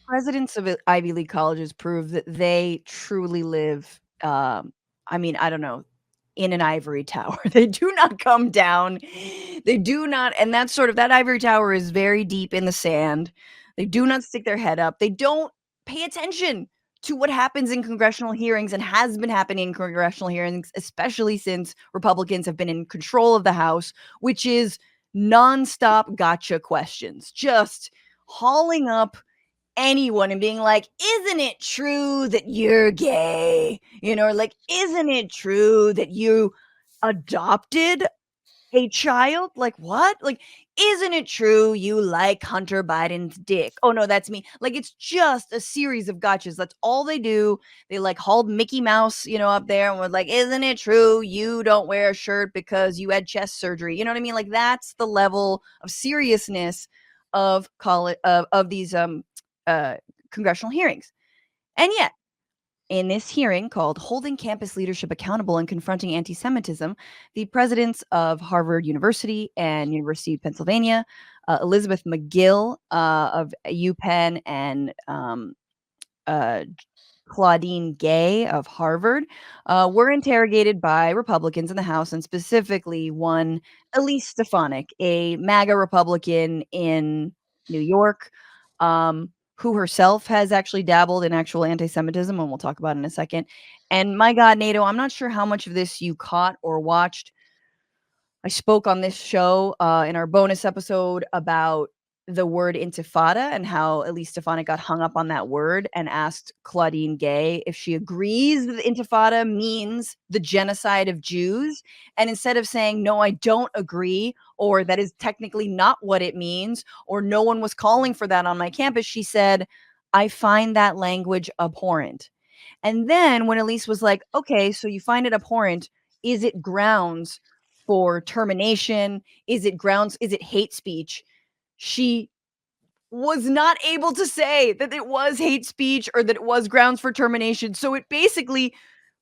presidents of Ivy League colleges prove that they truly live, I mean, I don't know, in an ivory tower. They do not come down. They do not, and that's sort of that ivory tower is very deep in the sand. They do not stick their head up. They don't pay attention to what happens in congressional hearings and has been happening in congressional hearings, especially since Republicans have been in control of the House, which is nonstop gotcha questions, just hauling up anyone and being like, "Isn't it true that you're gay?" Or like, "Isn't it true that you adopted a child?" Like, "What?" Like, "Isn't it true you like Hunter Biden's dick?" "Oh, no, that's me." Like, it's just a series of gotchas. That's all they do. They like hauled Mickey Mouse, up there and was like, "Isn't it true you don't wear a shirt because you had chest surgery?" You know what I mean? Like, that's the level of seriousness of college of these uh, congressional hearings. And yet, in this hearing called Holding Campus Leadership Accountable and Confronting Anti-Semitism, the presidents of Harvard University and University of Pennsylvania, Elizabeth McGill of UPenn, and uh, Claudine Gay of Harvard, were interrogated by Republicans in the House, and specifically one Elise Stefanik, a MAGA Republican in New York, who herself has actually dabbled in actual anti-Semitism, and we'll talk about in a second. And my God, NATO, I'm not sure how much of this you caught or watched. I spoke on this show in our bonus episode about the word intifada and how Elise Stefanik got hung up on that word and asked Claudine Gay if she agrees that the intifada means the genocide of Jews. And instead of saying, "No, I don't agree," or "That is technically not what it means," or "No one was calling for that on my campus," she said, "I find that language abhorrent." And then when Elise was like, "Okay, so you find it abhorrent, is it grounds for termination? Is it hate speech?" She was not able to say that it was hate speech or that it was grounds for termination. So it basically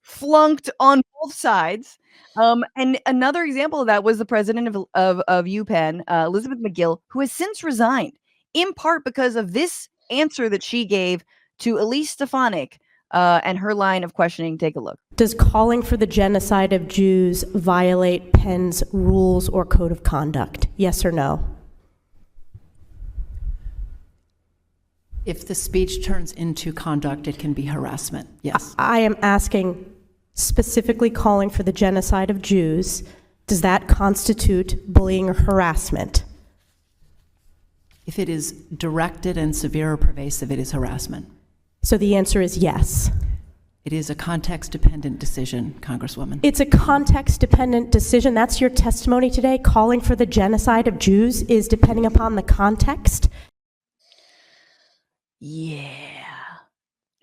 flunked on both sides. And another example of that was the president of UPenn, Elizabeth McGill, who has since resigned, in part because of this answer that she gave to Elise Stefanik and her line of questioning. Take a look. Does calling for the genocide of Jews violate Penn's rules or code of conduct? Yes or no? If the speech turns into conduct, it can be harassment, yes. I am asking specifically calling for the genocide of Jews. Does that constitute bullying or harassment? If it is directed and severe or pervasive, it is harassment. So the answer is yes. It is a context-dependent decision, Congresswoman. It's a context-dependent decision. That's your testimony today. Calling for the genocide of Jews is depending upon the context. Yeah.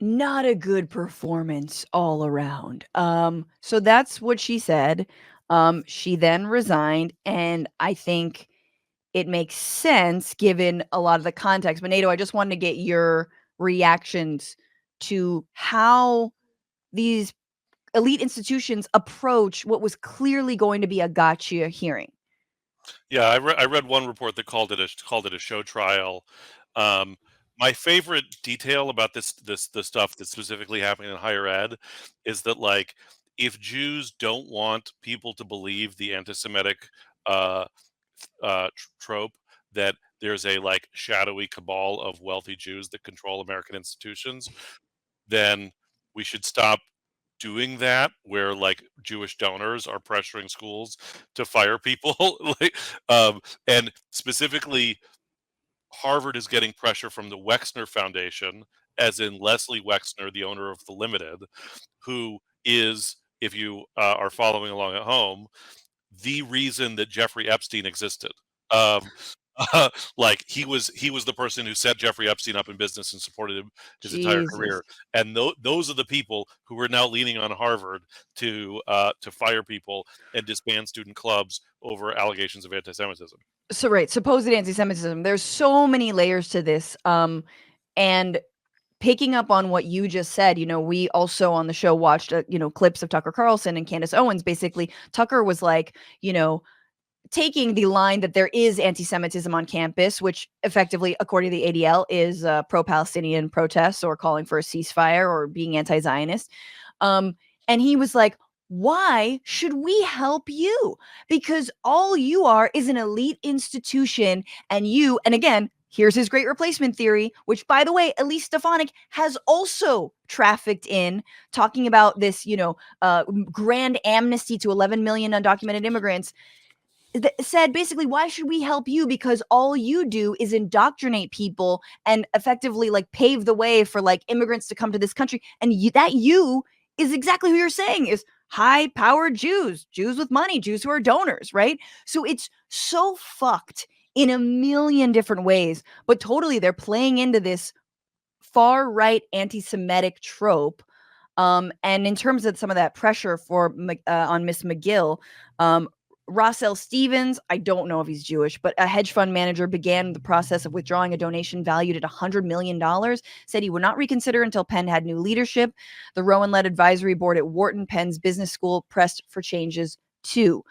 Not a good performance all around. So that's what she said. She then resigned, and I think it makes sense given a lot of the context. But NATO, I just wanted to get your reactions to how these elite institutions approach what was clearly going to be a gotcha hearing. Yeah, I read one report that called it a show trial. My favorite detail about the stuff that's specifically happening in higher ed is that, like, if Jews don't want people to believe the anti-Semitic trope that there's a like shadowy cabal of wealthy Jews that control American institutions, then we should stop doing that, where like Jewish donors are pressuring schools to fire people. like, and specifically, Harvard is getting pressure from the Wexner Foundation, as in Leslie Wexner, the owner of The Limited, who is, if you are following along at home, the reason that Jeffrey Epstein existed. Um, like he was the person who set Jeffrey Epstein up in business and supported him his entire career. And those are the people who are now leaning on Harvard to fire people and disband student clubs over allegations of anti-Semitism. So right, supposed anti-Semitism. There's so many layers to this. And picking up on what you just said, we also on the show watched, clips of Tucker Carlson and Candace Owens. Basically, Tucker was like, taking the line that there is anti-Semitism on campus, which effectively, according to the ADL, is pro-Palestinian protests or calling for a ceasefire or being anti-Zionist. And he was like, why should we help you? Because all you are is an elite institution, and again, here's his great replacement theory, which, by the way, Elise Stefanik has also trafficked in, talking about this, grand amnesty to 11 million undocumented immigrants. Said basically, why should we help you? Because all you do is indoctrinate people and effectively like pave the way for like immigrants to come to this country. And you is exactly who you're saying is high powered Jews with money, Jews who are donors, right? So it's so fucked in a million different ways, but totally they're playing into this far right anti-Semitic trope. And in terms of some of that pressure for on Miss McGill, Rossell Stevens, I don't know if he's Jewish, but a hedge fund manager began the process of withdrawing a donation valued at $100 million, said he would not reconsider until Penn had new leadership. The Rowan-led advisory board at Wharton, Penn's business school, pressed for changes too.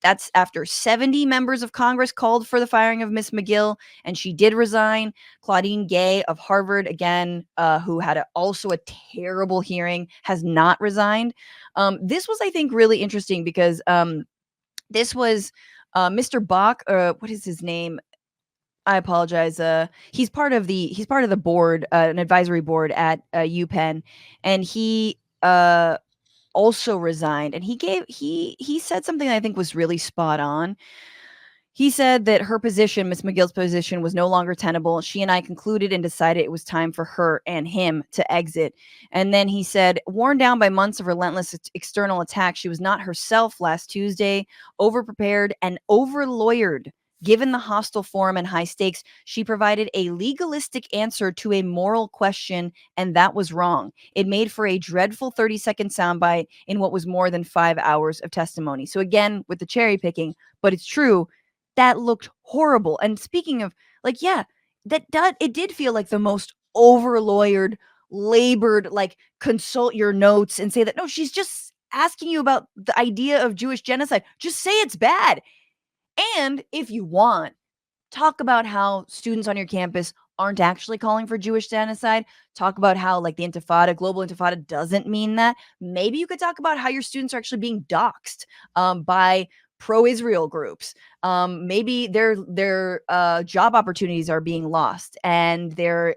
That's after 70 members of Congress called for the firing of Miss McGill, and she did resign. Claudine Gay of Harvard, again, who had also a terrible hearing, has not resigned. This was, I think, really interesting because this was Mr. Bach, what is his name? I apologize. He's part of the board, an advisory board at UPenn, and he also resigned. And he said something that I think was really spot on. He said that her position, Miss McGill's position, was no longer tenable. She and I concluded and decided it was time for her and him to exit. And then he said, worn down by months of relentless external attack, she was not herself last Tuesday, overprepared and over-lawyered. Given the hostile forum and high stakes, she provided a legalistic answer to a moral question, and that was wrong. It made for a dreadful 30-second soundbite in what was more than 5 hours of testimony. So again, with the cherry picking, but it's true, that looked horrible. And speaking of, like, yeah, it did feel like the most over-lawyered, labored, like, consult your notes and say that, no, she's just asking you about the idea of Jewish genocide. Just say it's bad. And if you want, talk about how students on your campus aren't actually calling for Jewish genocide. Talk about how, like, the Intifada, global Intifada, doesn't mean that. Maybe you could talk about how your students are actually being doxxed by pro-Israel groups. Maybe their job opportunities are being lost, and their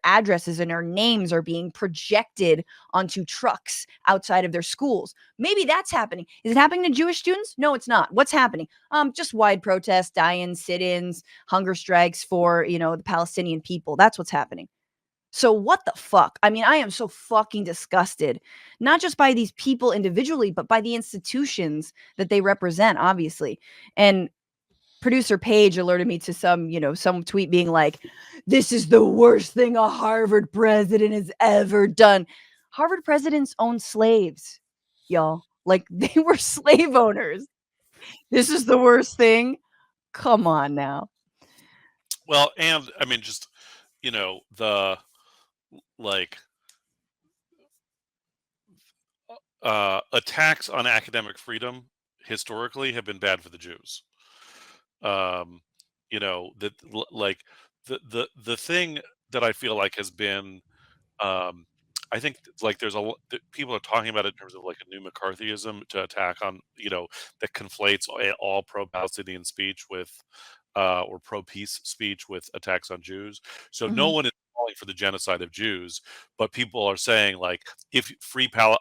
addresses and their names are being projected onto trucks outside of their schools. Maybe that's happening. Is it happening to Jewish students? No, it's not. What's happening? Just wide protests, die-ins, sit-ins, hunger strikes for, the Palestinian people. That's what's happening. So what the fuck? I mean, I am so fucking disgusted, not just by these people individually, but by the institutions that they represent, obviously. And producer Paige alerted me to some tweet being like, this is the worst thing a Harvard president has ever done. Harvard presidents own slaves, y'all. Like, they were slave owners. This is the worst thing. Come on now. Well, and I mean, just, the, like, attacks on academic freedom historically have been bad for the Jews. That, like, the thing that I feel like has been, I think, like, people are talking about it in terms of like a new McCarthyism to attack on, that conflates all pro-Palestinian speech with, or pro-peace speech with attacks on Jews. So no one is calling for the genocide of Jews, but people are saying, like, if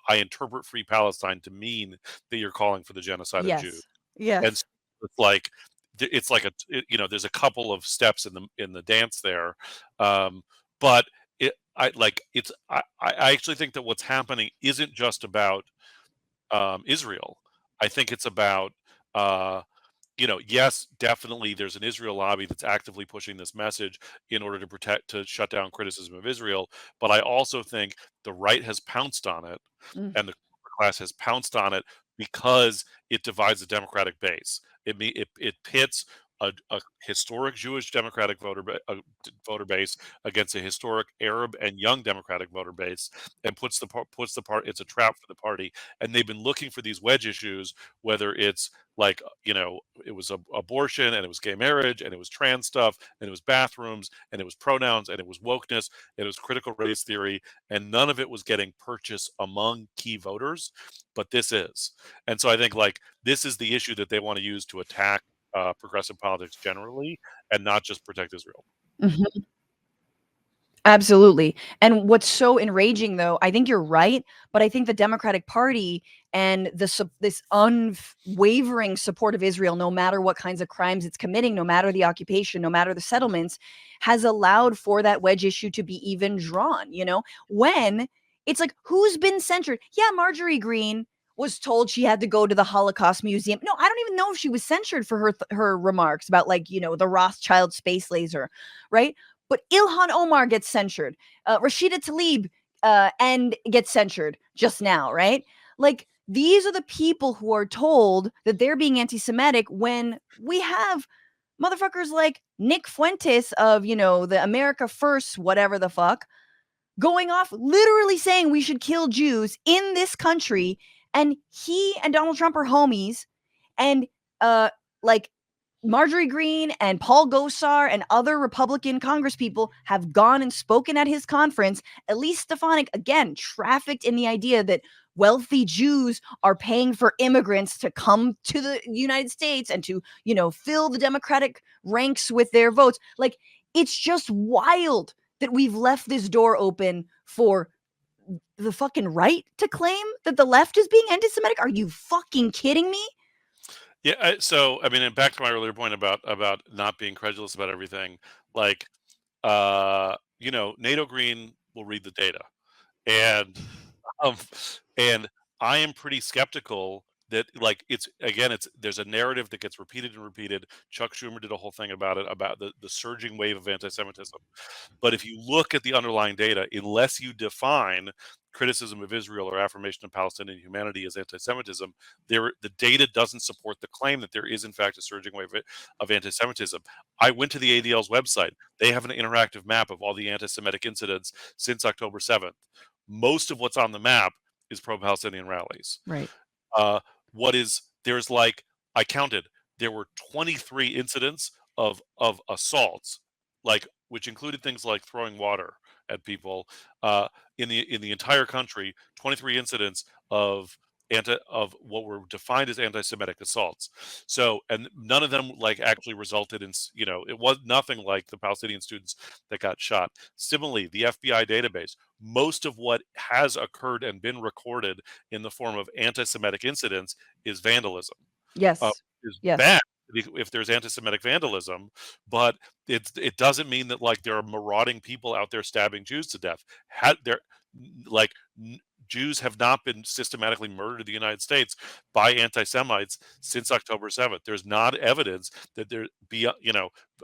I interpret free Palestine to mean that you're calling for the genocide of Jews. Yes. And so it's like there's a couple of steps in the dance there, but I actually think that what's happening isn't just about Israel. I think it's about yes, definitely there's an Israel lobby that's actively pushing this message in order to shut down criticism of Israel. But I also think the right has pounced on it, and the class has pounced on it because it divides the Democratic base. It pits a historic Jewish Democratic voter base against a historic Arab and young Democratic voter base, and puts the part. It's a trap for the party, and they've been looking for these wedge issues, whether it's like, it was abortion, and it was gay marriage, and it was trans stuff, and it was bathrooms, and it was pronouns, and it was wokeness, and it was critical race theory, and none of it was getting purchase among key voters, but this is. And so I think like this is the issue that they want to use to attack progressive politics generally, and not just protect Israel. Mhm. Absolutely. And what's so enraging, though, I think you're right, but I think the Democratic Party and this unwavering support of Israel, no matter what kinds of crimes it's committing, no matter the occupation, no matter the settlements, has allowed for that wedge issue to be even drawn. When it's like, who's been censured? Yeah, Marjorie Greene was told she had to go to the Holocaust Museum. No, I don't even know if she was censured for her remarks about, like, the Rothschild space laser, right? But Ilhan Omar gets censured. Rashida Tlaib and gets censured just now, right? Like, these are the people who are told that they're being anti-Semitic when we have motherfuckers like Nick Fuentes of, the America First, whatever the fuck, going off literally saying we should kill Jews in this country. And he and Donald Trump are homies. And like Marjorie Greene and Paul Gosar and other Republican congresspeople have gone and spoken at his conference. Elise Stefanik, again, trafficked in the idea that wealthy Jews are paying for immigrants to come to the United States and to, fill the Democratic ranks with their votes. Like, it's just wild that we've left this door open for the fucking right to claim that the left is being anti-Semitic. Are you fucking kidding me? Yeah. So, I mean, and back to my earlier point about not being credulous about everything, like, NATO Green will read the data, and um, and I am pretty skeptical that, like, there's a narrative that gets repeated and repeated. Chuck Schumer did a whole thing about it, about the surging wave of anti-Semitism. But if you look at the underlying data, unless you define criticism of Israel or affirmation of Palestinian humanity as anti-Semitism, the data doesn't support the claim that there is in fact a surging wave of anti-Semitism. I went to the ADL's website. They have an interactive map of all the anti-Semitic incidents since October 7th. Most of what's on the map is pro-Palestinian rallies. Right. I counted, there were 23 incidents of assaults, like, which included things like throwing water at people, in the entire country. 23 incidents of what were defined as anti-Semitic assaults. So, and none of them like actually resulted in, it was nothing like the Palestinian students that got shot. Similarly, the FBI database, most of what has occurred and been recorded in the form of anti-Semitic incidents is vandalism. Yes. Is Yes. bad if there's anti-Semitic vandalism, but it doesn't mean that like there are marauding people out there stabbing Jews to death. Jews have not been systematically murdered in the United States by anti-Semites since October 7th. There's not evidence that there be,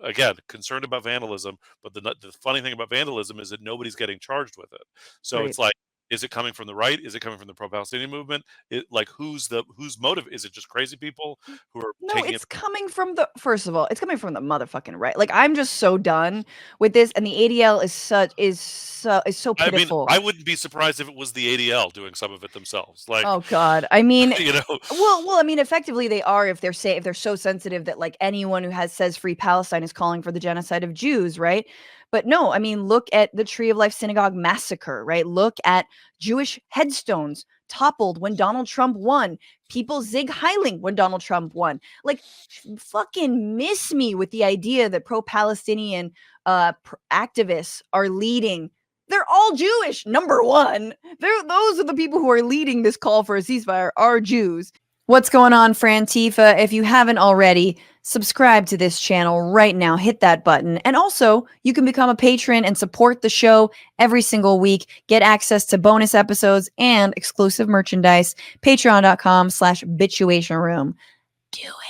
again, concerned about vandalism, but the funny thing about vandalism is that nobody's getting charged with it. So Right. it's like, is it coming from the right? Is it coming from the pro-Palestinian movement? Whose motive? Is it just crazy people who are No, taking it's coming from first of all, it's coming from the motherfucking right. Like, I'm just so done with this, and the ADL is so I mean, pitiful. I wouldn't be surprised if it was the ADL doing some of it themselves. Like, Oh God. I mean, well, I mean, effectively they are, if they're so sensitive that like anyone who says free Palestine is calling for the genocide of Jews, right? But no, I mean, look at the Tree of Life Synagogue massacre, right? Look at Jewish headstones toppled when Donald Trump won. People zig heiling when Donald Trump won. Like, fucking miss me with the idea that pro-Palestinian activists are leading. They're all Jewish. Number one, those are the people who are leading this call for a ceasefire are Jews. What's going on, Frantifa? If you haven't already, subscribe to this channel right now. Hit that button. And also, you can become a patron and support the show every single week. Get access to bonus episodes and exclusive merchandise. Patreon.com/Bitchuation Room. Do it.